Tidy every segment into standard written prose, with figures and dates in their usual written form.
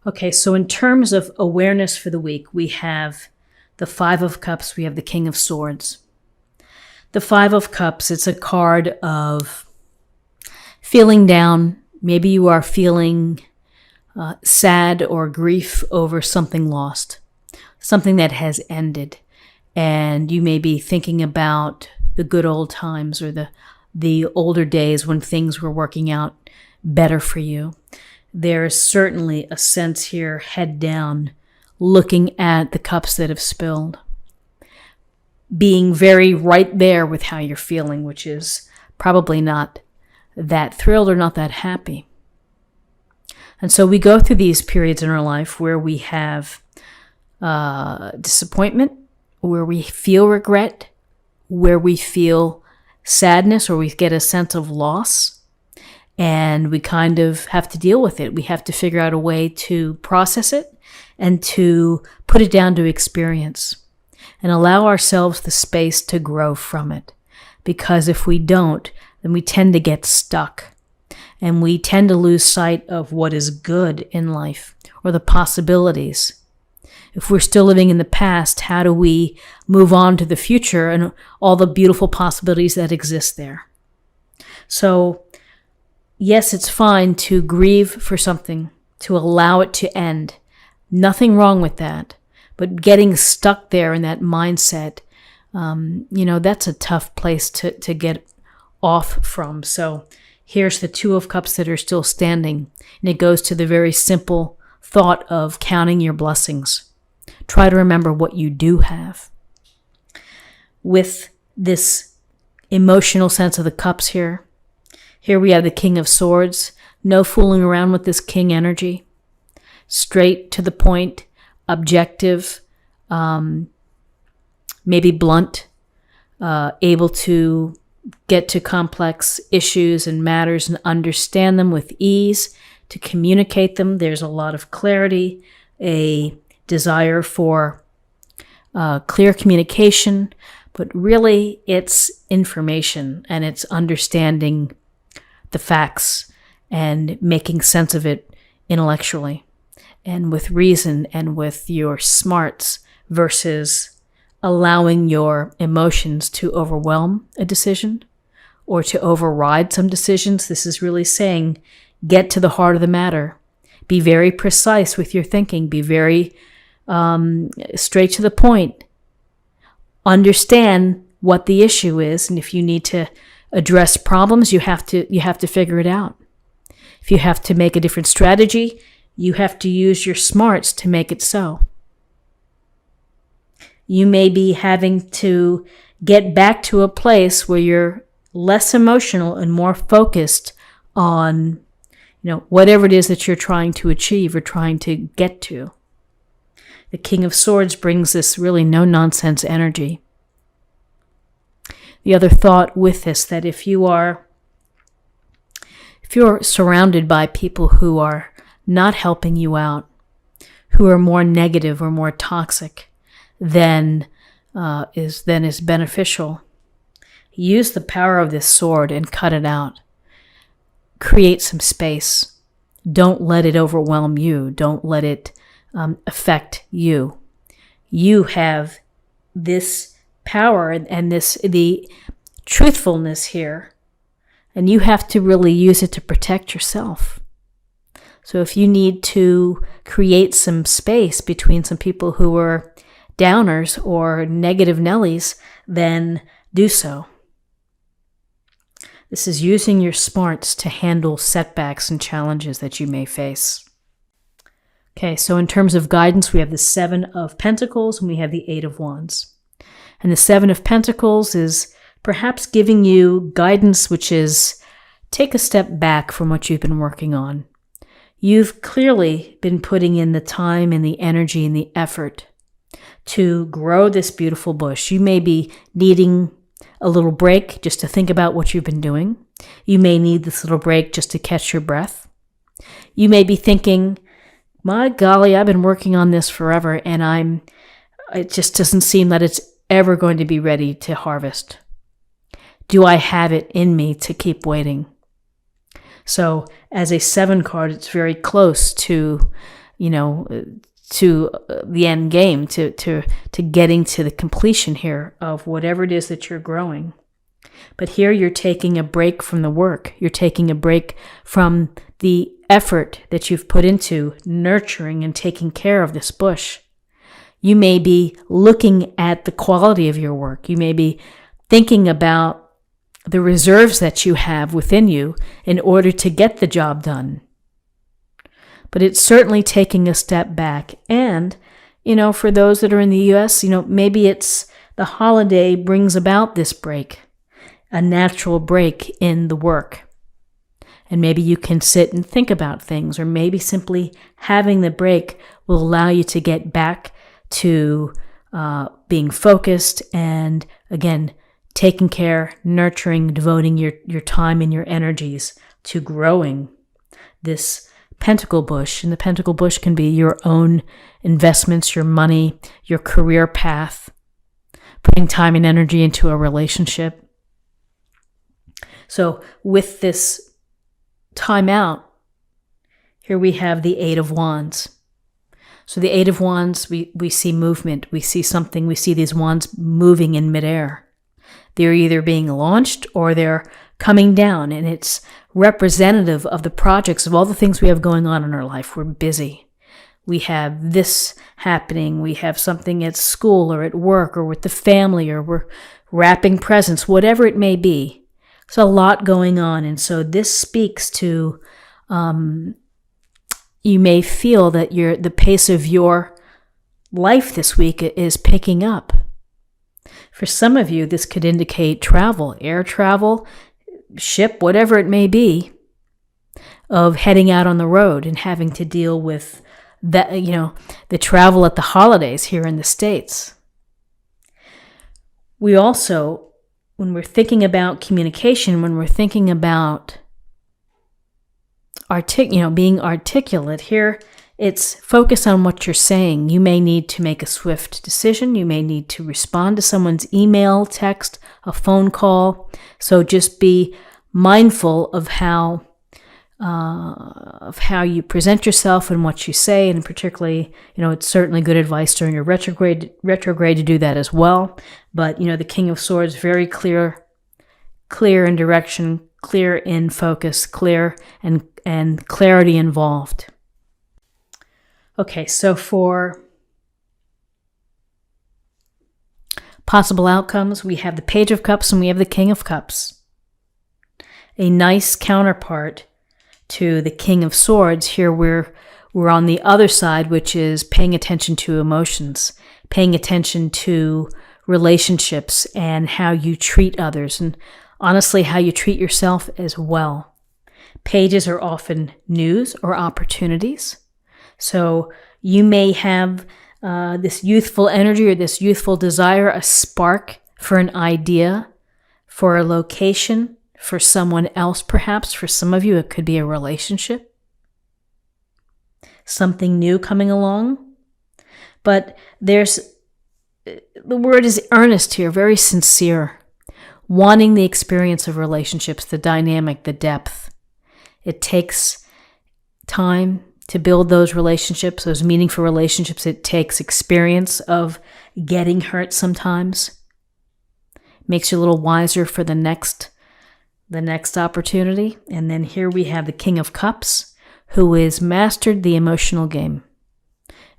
Okay, so in terms of awareness for the week, we have the Five of Cups, we have the King of Swords. The Five of Cups, it's a card of feeling down. Maybe you are feeling sad or grief over something lost, something that has ended. And you may be thinking about the good old times or the older days when things were working out better for you. There is certainly a sense here, head down, looking at the cups that have spilled. Being very right there with how you're feeling, which is probably not that thrilled or not that happy. And so we go through these periods in our life where we have disappointment, where we feel regret, where we feel sadness, or we get a sense of loss. And we kind of have to deal with it. We have to figure out a way to process it and to put it down to experience and allow ourselves the space to grow from it. Because if we don't, then we tend to get stuck and we tend to lose sight of what is good in life or the possibilities. If we're still living in the past, how do we move on to the future and all the beautiful possibilities that exist there? So, yes, it's fine to grieve for something, to allow it to end. Nothing wrong with that. But getting stuck there in that mindset, that's a tough place to get off from. So here's the Two of Cups that are still standing. And it goes to the very simple thought of counting your blessings. Try to remember what you do have. With this emotional sense of the cups here we have the King of Swords. No fooling around with this king energy. Straight to the point, objective, maybe blunt, able to get to complex issues and matters and understand them with ease, to communicate them. There's a lot of clarity, a desire for clear communication, but really it's information and it's understanding the facts and making sense of it intellectually and with reason and with your smarts versus allowing your emotions to overwhelm a decision or to override some decisions. This is really saying, get to the heart of the matter. Be very precise with your thinking. Be very straight to the point. Understand what the issue is, and if you need to address problems, you have to figure it out. If you have to make a different strategy, you have to use your smarts to make it so. You may be having to get back to a place where you're less emotional and more focused on, whatever it is that you're trying to achieve or trying to get to. The King of Swords brings this really no-nonsense energy. The other thought with this, that if you're surrounded by people who are not helping you out, who are more negative or more toxic than is beneficial, use the power of this sword and cut it out. Create some space. Don't let it overwhelm you. Don't let it affect you. You have this power and the truthfulness here, and you have to really use it to protect yourself. So if you need to create some space between some people who are downers or negative Nellies, then do so. This is using your smarts to handle setbacks and challenges that you may face. Okay, so in terms of guidance, we have the Seven of Pentacles and we have the Eight of Wands. And the Seven of Pentacles is perhaps giving you guidance, which is take a step back from what you've been working on. You've clearly been putting in the time and the energy and the effort to grow this beautiful bush. You may be needing a little break just to think about what you've been doing. You may need this little break just to catch your breath. You may be thinking, my golly, I've been working on this forever and it just doesn't seem that it's ever going to be ready to harvest. Do I have it in me to keep waiting? So as a 7 card, it's very close to to the end game, to getting to the completion here of whatever it is that you're growing. But here you're taking a break from the work. You're taking a break from the effort that you've put into nurturing and taking care of this bush. You may be looking at the quality of your work. You may be thinking about the reserves that you have within you in order to get the job done. But it's certainly taking a step back. And, for those that are in the U.S., maybe it's the holiday brings about this break, a natural break in the work. And maybe you can sit and think about things, or maybe simply having the break will allow you to get back to being focused and, again, taking care, nurturing, devoting your time and your energies to growing this pentacle bush. And the pentacle bush can be your own investments, your money, your career path, putting time and energy into a relationship. So with this time out, here we have the Eight of Wands. So the Eight of Wands, we see movement, we see something, we see these wands moving in midair. They're either being launched or they're coming down, and it's representative of the projects, of all the things we have going on in our life. We're busy. We have this happening. We have something at school or at work or with the family, or we're wrapping presents, whatever it may be. There's a lot going on. And so this speaks to, you may feel that the pace of your life this week is picking up. For some of you, this could indicate travel, air travel, ship, whatever it may be, of heading out on the road and having to deal with that, the travel at the holidays here in the States. We also, when we're thinking about communication, when we're thinking about being articulate here, it's focus on what you're saying. You may need to make a swift decision. You may need to respond to someone's email, text, a phone call. So just be mindful of how you present yourself and what you say, and particularly, it's certainly good advice during your retrograde to do that as well. But the King of Swords, very clear in direction, clear in focus, clear and clarity involved. Okay, so for possible outcomes, we have the Page of Cups and we have the King of Cups. A nice counterpart to the King of Swords. Here we're on the other side, which is paying attention to emotions, paying attention to relationships and how you treat others, and honestly, how you treat yourself as well. Pages are often news or opportunities. So you may have this youthful energy or this youthful desire, a spark for an idea, for a location, for someone else perhaps. For some of you, it could be a relationship, something new coming along. But the word is earnest here, very sincere, wanting the experience of relationships, the dynamic, the depth. It takes time to build those relationships, those meaningful relationships. It takes experience of getting hurt sometimes. Makes you a little wiser for the next opportunity. And then here we have the King of Cups, who has mastered the emotional game,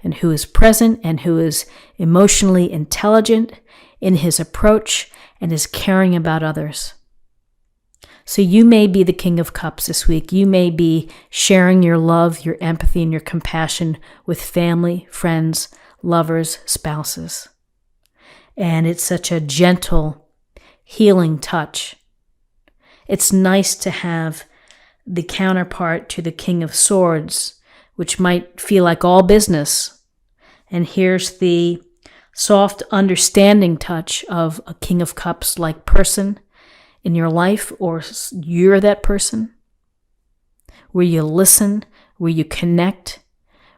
and who is present and who is emotionally intelligent in his approach and is caring about others. So you may be the King of Cups this week. You may be sharing your love, your empathy, and your compassion with family, friends, lovers, spouses. And it's such a gentle, healing touch. It's nice to have the counterpart to the King of Swords, which might feel like all business. And here's the soft, understanding touch of a King of Cups-like person in your life, or you're that person, where you listen, where you connect,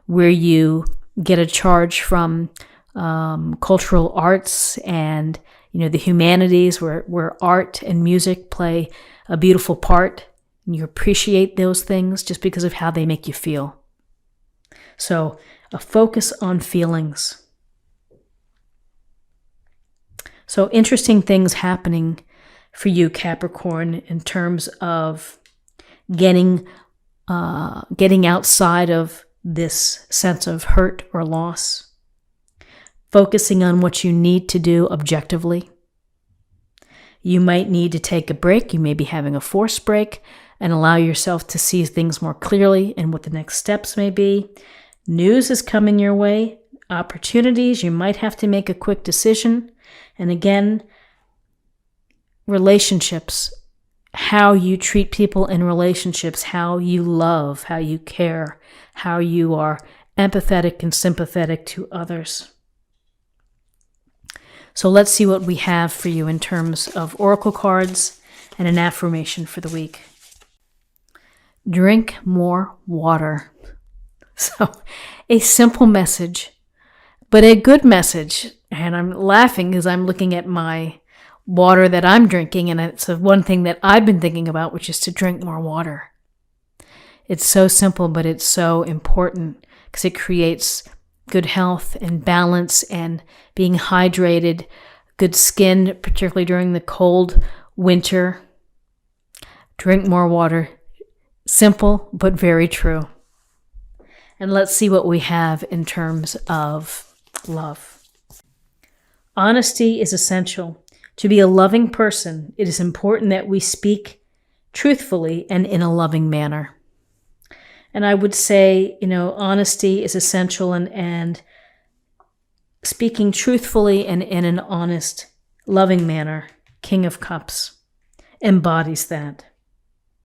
where you get a charge from cultural arts and the humanities, where art and music play a beautiful part, and you appreciate those things just because of how they make you feel. So a focus on feelings. So interesting things happening for you, Capricorn, in terms of getting outside of this sense of hurt or loss, focusing on what you need to do objectively. You might need to take a break. You may be having a forced break and allow yourself to see things more clearly and what the next steps may be. News is coming your way, opportunities. You might have to make a quick decision. And again, relationships, how you treat people in relationships, how you love, how you care, how you are empathetic and sympathetic to others. So let's see what we have for you in terms of oracle cards and an affirmation for the week. Drink more water. So a simple message, but a good message. And I'm laughing because I'm looking at my water that I'm drinking, and it's one thing that I've been thinking about, which is to drink more water. It's so simple, but it's so important because it creates good health and balance and being hydrated, good skin, particularly during the cold winter. Drink more water. Simple, but very true. And let's see what we have in terms of love. Honesty is essential. To be a loving person, it is important that we speak truthfully and in a loving manner. And I would say, honesty is essential, and speaking truthfully and in an honest, loving manner, King of Cups, embodies that.